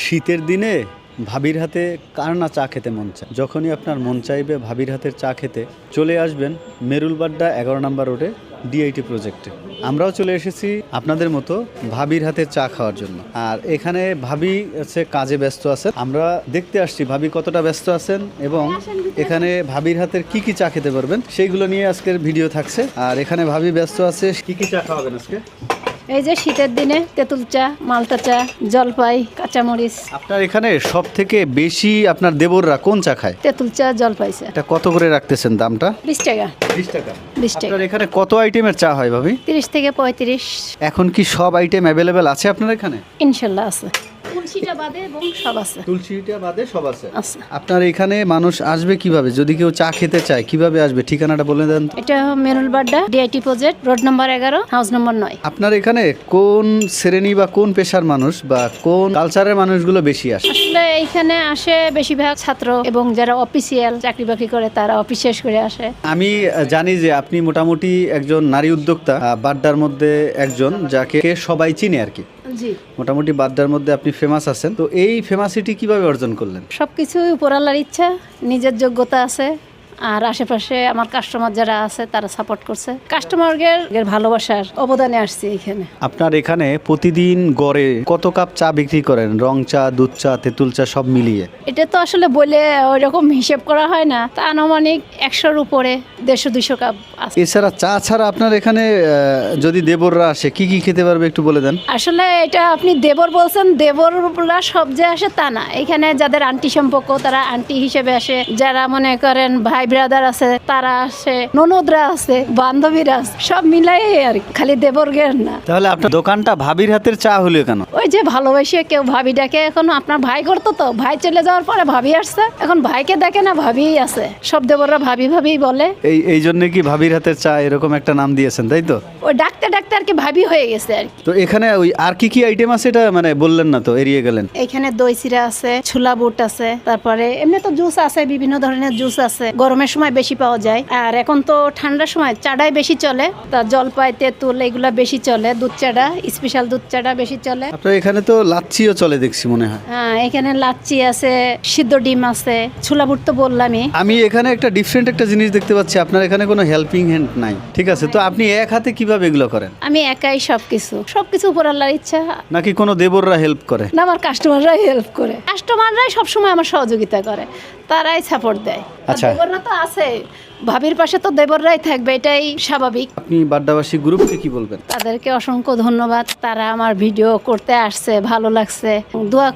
শীতের দিনে ভাবির হাতে কার না চা খেতে মন চায়। যখনই আপনার মন চাইবে ভাবির হাতের চা খেতে, চলে আসবেন মেরুলবাড্ডা 11 নম্বর রোডে ডিআইটি প্রজেক্টে। আমরাও চলে এসেছি আপনাদের মতো ভাবির হাতের চা খাওয়ার জন্য। আর এখানে ভাবি হচ্ছে কাজে ব্যস্ত আছেন, আমরা দেখতে আসছি ভাবি কতটা ব্যস্ত আছেন এবং এখানে ভাবির হাতের কি কি চা খেতে পারবেন সেইগুলো নিয়ে আজকের ভিডিও থাকছে। আর এখানে ভাবি ব্যস্ত আছে, কি কি চা খাওয়াবেন আজকে? এই যে শীতের দিনে তেঁতুল চা, মালটা চা, জলপাই, কাঁচামরিচ। আপনার এখানে সব থেকে বেশি আপনার দেবররা কোন চা খায়? তেঁতুল চা, জলপাই চা। এটা কত করে রাখতেছেন দামটা? 20 টাকা। 20 টাকা। 20 টাকা। আপনার এখানে কত আইটেমের চা হয় ভাবি? 30 থেকে 35। এখন কি সব আইটেম অ্যাভেলেবেল আছে আপনার এখানে? ইনশাল্লাহ আছে। তুলসীটা বাদে এবং সব আছে। তুলসীটা বাদে সব আছে। আছে। আপনার এখানে মানুষ আসবে কিভাবে? যদি কেউ চা খেতে চায় কিভাবে আসবে? ঠিকানাটা বলে দেন তো। এটা Merul Badda DIT project, road number 11, house নম্বর 9। আপনার এখানে কোন শ্রেণী বা কোন পেশার মানুষ বা কোন কালচারের মানুষগুলো বেশি আসে? আসলে এইখানে আসে বেশিরভাগ ছাত্র এবং যারা অফিসিয়াল চাকরি বাকরি করে তারা অফিস শেষ করে আসে। আমি জানি যে আপনি মোটামুটি একজন নারী উদ্যোক্তা, বাড্ডার মধ্যে একজন যাকে সবাই চিনে আর কি। জি। মোটামুটি বাড্ডার মধ্যে আপনি ফেমাস আছেন। তো এই ফেমাসিটি কিভাবে অর্জন করলেন? সবকিছুই উপর আল্লাহর ইচ্ছা, নিজের যোগ্যতা আছে আর আশেপাশে আমার কাস্টমার যারা আছে তারা সাপোর্ট করছে। কাস্টমারদের ভালোবাসার অবদানে আসছি এখানে। আপনার এখানে প্রতিদিন গড়ে কত কাপ চা বিক্রি করেন? রং চা, দুধ চা, তেঁতুল চা সব মিলিয়ে। এটা তো আসলে বলে ওইরকম হিসেব করা হয় না, তা আনুমানিক 100-র উপরে 150-200 কাপ আছে। এছাড়া চা ছাড়া আপনার এখানে যদি দেবররা আসে কি কি খেতে পারবে একটু বলে দেন। আসলে এটা আপনি দেবর বলছেন, দেবররা সব যে আসে তা না। এখানে যাদের আন্টি সম্পর্ক তারা আন্টি হিসেবে আসে, যারা মনে করেন ভাই ব্রাদার আছে তারা আসে, ননদরা আছে, বান্ধবীরা আছে, সব মিলাই আর কি, খালি দেবরগের না। তাহলে আপনার দোকানটা ভাবির হাতের চা হলো কেন? ওই যে ভালোবাসে কেউ ভাবি ডাকে, এখন আপনার ভাই করতো তো, ভাই চলে যাওয়ার পরে ভাবি আসছে, এখন ভাইকে দেখে না ভাবি আছে, সব দেবররা ভাবি ভাবি বলে। এই জন্য কি ভাবির হাতের চা এরকম একটা নাম দিয়েছেন, তাই তো? ওই ডাকতে ডাকতে আর কি ভাবি হয়ে গেছে আর কি। তো এখানে ওই আর কি কি আইটেম আছে এটা মানে বললেন না তো, এড়িয়ে গেলেন। এখানে দই চিরা আছে, ছোলা বুট আছে, তারপরে এমনি তো জুস আছে, বিভিন্ন ধরনের জুস আছে, গরমের সময় বেশি পাওয়া যায়। আর এখন তো ঠান্ডার সময় চাটাই বেশি চলে, তা জলপাই, তেঁতুল এগুলা বেশি চলে। দুধ চাটা, স্পেশাল দুধ চাটা বেশি চলে। আপনার এখানে তো লাচ্ছিও চলে দেখছি মনে হয়। হ্যাঁ, এখানে লাচ্ছি আছে, সিদ্ধ ডিম আছে, ছোলা বুট তো বললামই। আমি এখানে একটা ডিফারেন্ট একটা জিনিস দেখতে পাচ্ছি, আপনার এখানে কোনো হেল্পিং হ্যান্ড নাই। ঠিক আছে, তো আপনি এক হাতে কিভাবে এগুলো করেন? আমি একাই সবকিছু উপর আল্লাহর ইচ্ছা। নাকি কোনো দেবররা হেল্প করে? না, আমার কাস্টমাররাই হেল্প করে। কাস্টমাররাই সবসময় আমার সহযোগিতা করে, তারাই সাপোর্ট দেয়। আচ্ছা। দেবররা তো আছে, ভাবির পাশে তো দেবররাই থাকবে, এটাই স্বাভাবিক। আপনি বাড্ডাবাসী গ্রুপকে কি বলবেন? তাদেরকে অসংখ্য ধন্যবাদ, তারা আমার ভিডিও করতে আসছে, ভালো লাগছে। দোয়া